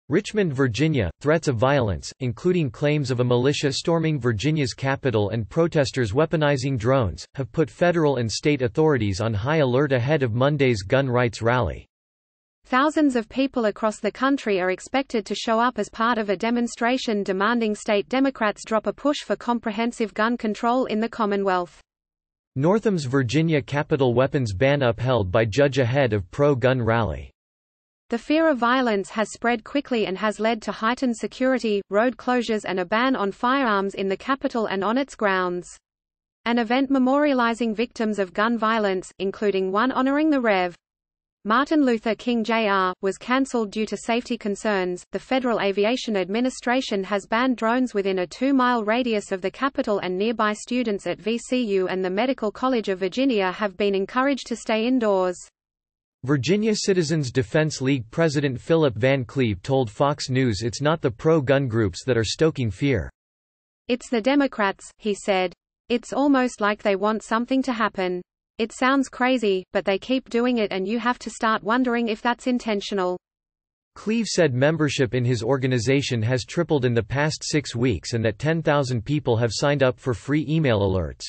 Richmond, Virginia. Threats of violence, including claims of a militia storming Virginia's capital and protesters weaponizing drones, have put federal and state authorities on high alert ahead of Monday's gun rights rally. Thousands of people across the country are expected to show up as part of a demonstration demanding state Democrats drop a push for comprehensive gun control in the Commonwealth. Northam's Virginia capital weapons ban upheld by judge ahead of pro-gun rally. The fear of violence has spread quickly and has led to heightened security, road closures and a ban on firearms in the Capitol and on its grounds. An event memorializing victims of gun violence, including one honoring the Rev. Martin Luther King Jr., was cancelled due to safety concerns. The Federal Aviation Administration has banned drones within a 2-mile radius of the Capitol, and nearby students at VCU and the Medical College of Virginia have been encouraged to stay indoors. Virginia Citizens Defense League President Philip Van Cleve told Fox News it's not the pro-gun groups that are stoking fear. It's the Democrats, he said. It's almost like they want something to happen. It sounds crazy, but they keep doing it and you have to start wondering if that's intentional. Cleve said membership in his organization has tripled in the past 6 weeks and that 10,000 people have signed up for free email alerts.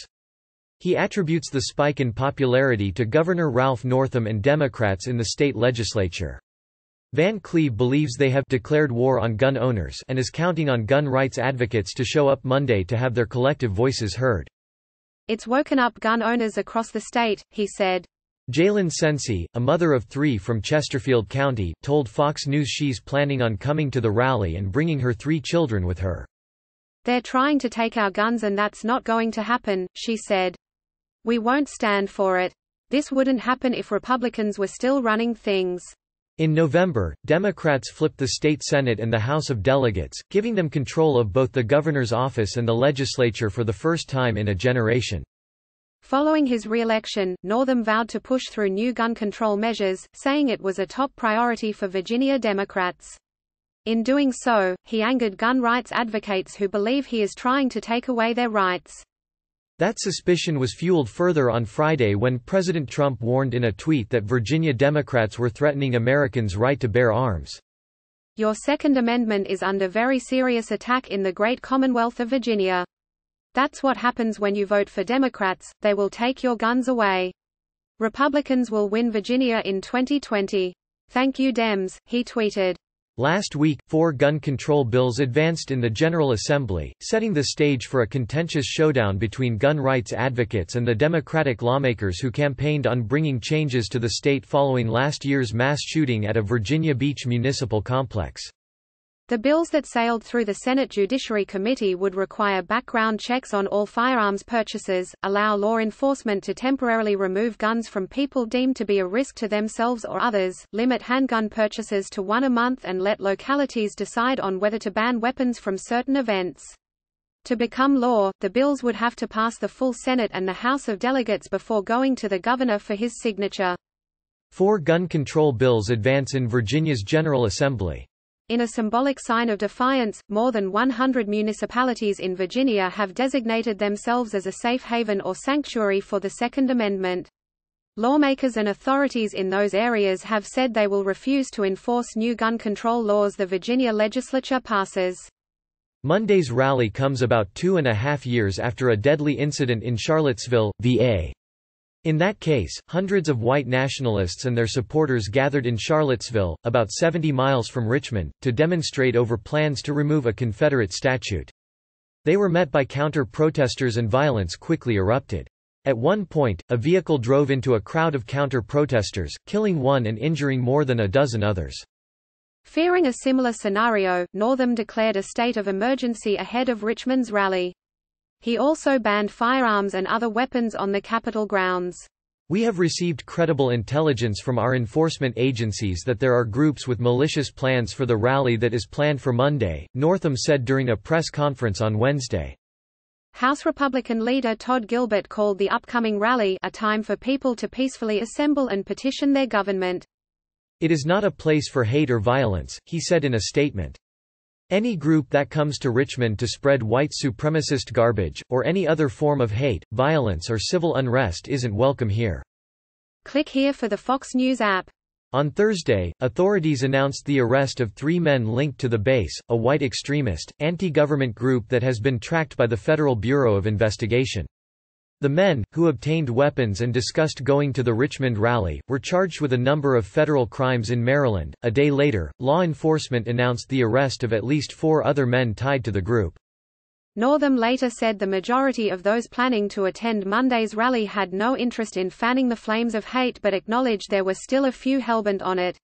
He attributes the spike in popularity to Governor Ralph Northam and Democrats in the state legislature. Van Cleve believes they have declared war on gun owners and is counting on gun rights advocates to show up Monday to have their collective voices heard. It's woken up gun owners across the state, he said. Jalen Sensi, a mother of 3 from Chesterfield County, told Fox News she's planning on coming to the rally and bringing her 3 children with her. They're trying to take our guns and that's not going to happen, she said. We won't stand for it. This wouldn't happen if Republicans were still running things. In November, Democrats flipped the state Senate and the House of Delegates, giving them control of both the governor's office and the legislature for the first time in a generation. Following his re-election, Northam vowed to push through new gun control measures, saying it was a top priority for Virginia Democrats. In doing so, he angered gun rights advocates who believe he is trying to take away their rights. That suspicion was fueled further on Friday when President Trump warned in a tweet that Virginia Democrats were threatening Americans' right to bear arms. Your Second Amendment is under very serious attack in the great Commonwealth of Virginia. That's what happens when you vote for Democrats, they will take your guns away. Republicans will win Virginia in 2020. Thank you Dems, he tweeted. Last week, 4 gun control bills advanced in the General Assembly, setting the stage for a contentious showdown between gun rights advocates and the Democratic lawmakers who campaigned on bringing changes to the state following last year's mass shooting at a Virginia Beach municipal complex. The bills that sailed through the Senate Judiciary Committee would require background checks on all firearms purchases, allow law enforcement to temporarily remove guns from people deemed to be a risk to themselves or others, limit handgun purchases to 1 a month and let localities decide on whether to ban weapons from certain events. To become law, the bills would have to pass the full Senate and the House of Delegates before going to the governor for his signature. 4 gun control bills advance in Virginia's General Assembly. In a symbolic sign of defiance, more than 100 municipalities in Virginia have designated themselves as a safe haven or sanctuary for the Second Amendment. Lawmakers and authorities in those areas have said they will refuse to enforce new gun control laws the Virginia legislature passes. Monday's rally comes about 2.5 years after a deadly incident in Charlottesville, VA. In that case, hundreds of white nationalists and their supporters gathered in Charlottesville, about 70 miles from Richmond, to demonstrate over plans to remove a Confederate statute. They were met by counter-protesters and violence quickly erupted. At one point, a vehicle drove into a crowd of counter-protesters, killing 1 and injuring more than a dozen others. Fearing a similar scenario, Northam declared a state of emergency ahead of Richmond's rally. He also banned firearms and other weapons on the Capitol grounds. We have received credible intelligence from our enforcement agencies that there are groups with malicious plans for the rally that is planned for Monday, Northam said during a press conference on Wednesday. House Republican leader Todd Gilbert called the upcoming rally a time for people to peacefully assemble and petition their government. It is not a place for hate or violence, he said in a statement. Any group that comes to Richmond to spread white supremacist garbage, or any other form of hate, violence or civil unrest isn't welcome here. Click here for the Fox News app. On Thursday, authorities announced the arrest of 3 men linked to the base, a white extremist, anti-government group that has been tracked by the Federal Bureau of Investigation. The men, who obtained weapons and discussed going to the Richmond rally, were charged with a number of federal crimes in Maryland. A day later, law enforcement announced the arrest of at least 4 other men tied to the group. Northam later said the majority of those planning to attend Monday's rally had no interest in fanning the flames of hate but acknowledged there were still a few hellbent on it.